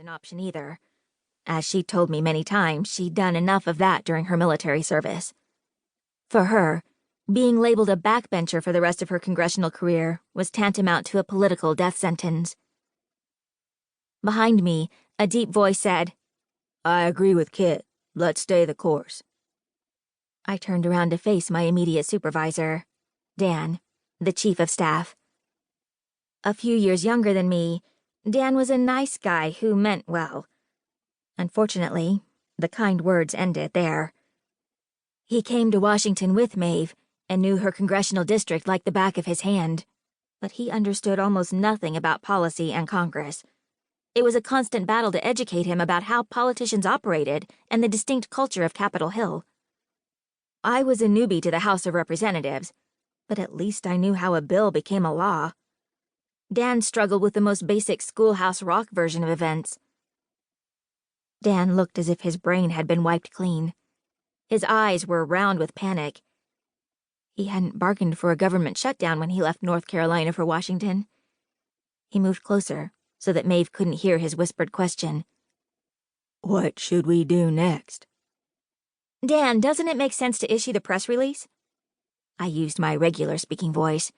an option either. As she told me many times, she'd done enough of that during her military service. For her, being labeled a backbencher for the rest of her congressional career was tantamount to a political death sentence. Behind me, a deep voice said, "I agree with Kit. Let's stay the course." I turned around to face my immediate supervisor, Dan, the chief of staff. A few years younger than me, Dan was a nice guy who meant well. Unfortunately, the kind words ended there. He came to Washington with Maeve and knew her congressional district like the back of his hand, but he understood almost nothing about policy and Congress. It was a constant battle to educate him about how politicians operated and the distinct culture of Capitol Hill. I was a newbie to the House of Representatives, but at least I knew how a bill became a law. Dan struggled with the most basic schoolhouse rock version of events. Dan looked as if his brain had been wiped clean. His eyes were round with panic. He hadn't bargained for a government shutdown when he left North Carolina for Washington. He moved closer so that Maeve couldn't hear his whispered question. "What should we do next?" "Dan, doesn't it make sense to issue the press release?" I used my regular speaking voice.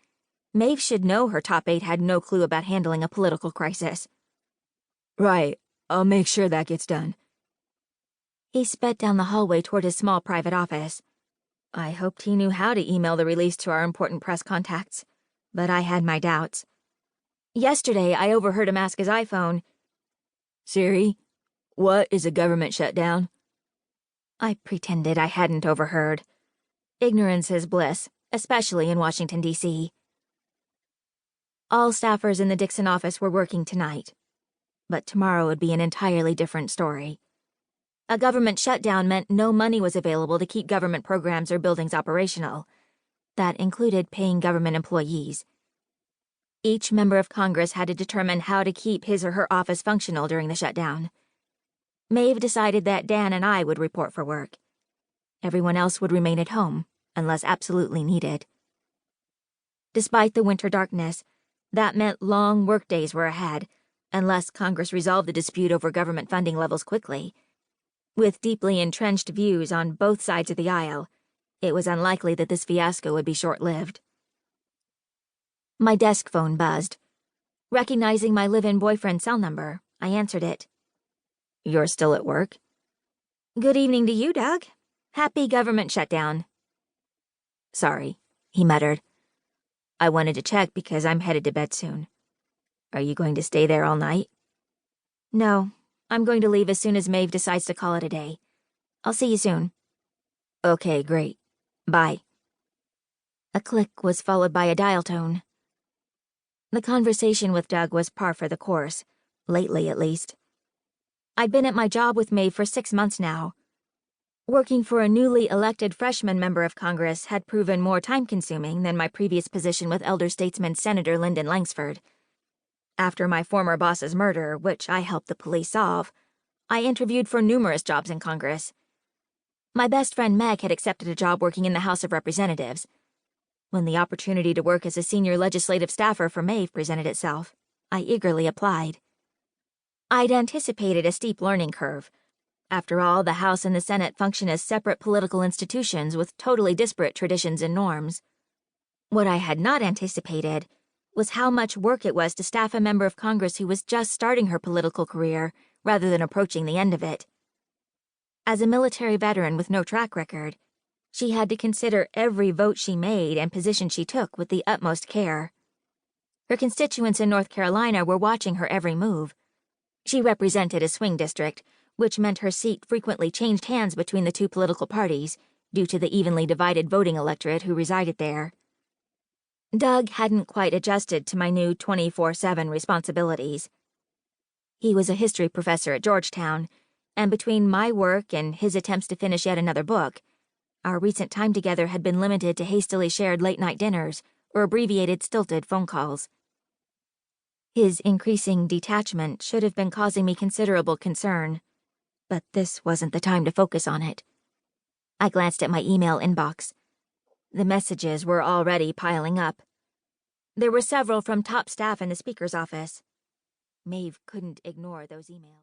Maeve should know her top 8 had no clue about handling a political crisis. "Right. I'll make sure that gets done." He sped down the hallway toward his small private office. I hoped he knew how to email the release to our important press contacts, but I had my doubts. Yesterday, I overheard him ask his iPhone, "Siri, what is a government shutdown?" I pretended I hadn't overheard. Ignorance is bliss, especially in Washington, D.C. All staffers in the Dixon office were working tonight, but tomorrow would be an entirely different story. A government shutdown meant no money was available to keep government programs or buildings operational. That included paying government employees. Each member of Congress had to determine how to keep his or her office functional during the shutdown. Maeve decided that Dan and I would report for work. Everyone else would remain at home, unless absolutely needed. Despite the winter darkness, that meant long workdays were ahead, unless Congress resolved the dispute over government funding levels quickly. With deeply entrenched views on both sides of the aisle, it was unlikely that this fiasco would be short-lived. My desk phone buzzed. Recognizing my live-in boyfriend's cell number, I answered it. "You're still at work?" "Good evening to you, Doug. Happy government shutdown." "Sorry," he muttered. "I wanted to check because I'm headed to bed soon. Are you going to stay there all night?" "No, I'm going to leave as soon as Maeve decides to call it a day. I'll see you soon." "Okay, great. Bye." A click was followed by a dial tone. The conversation with Doug was par for the course, lately at least. I'd been at my job with Maeve for 6 months now. Working for a newly elected freshman member of Congress had proven more time-consuming than my previous position with elder statesman Senator Lyndon Langsford. After my former boss's murder, which I helped the police solve, I interviewed for numerous jobs in Congress. My best friend Meg had accepted a job working in the House of Representatives. When the opportunity to work as a senior legislative staffer for Maeve presented itself, I eagerly applied. I'd anticipated a steep learning curve. After all, the House and the Senate function as separate political institutions with totally disparate traditions and norms. What I had not anticipated was how much work it was to staff a member of Congress who was just starting her political career rather than approaching the end of it. As a military veteran with no track record, she had to consider every vote she made and position she took with the utmost care. Her constituents in North Carolina were watching her every move. She represented a swing district, which meant her seat frequently changed hands between the two political parties due to the evenly divided voting electorate who resided there. Doug hadn't quite adjusted to my new 24/7 responsibilities. He was a history professor at Georgetown, and between my work and his attempts to finish yet another book, our recent time together had been limited to hastily shared late-night dinners or abbreviated stilted phone calls. His increasing detachment should have been causing me considerable concern, but this wasn't the time to focus on it. I glanced at my email inbox. The messages were already piling up. There were several from top staff in the Speaker's office. Maeve couldn't ignore those emails.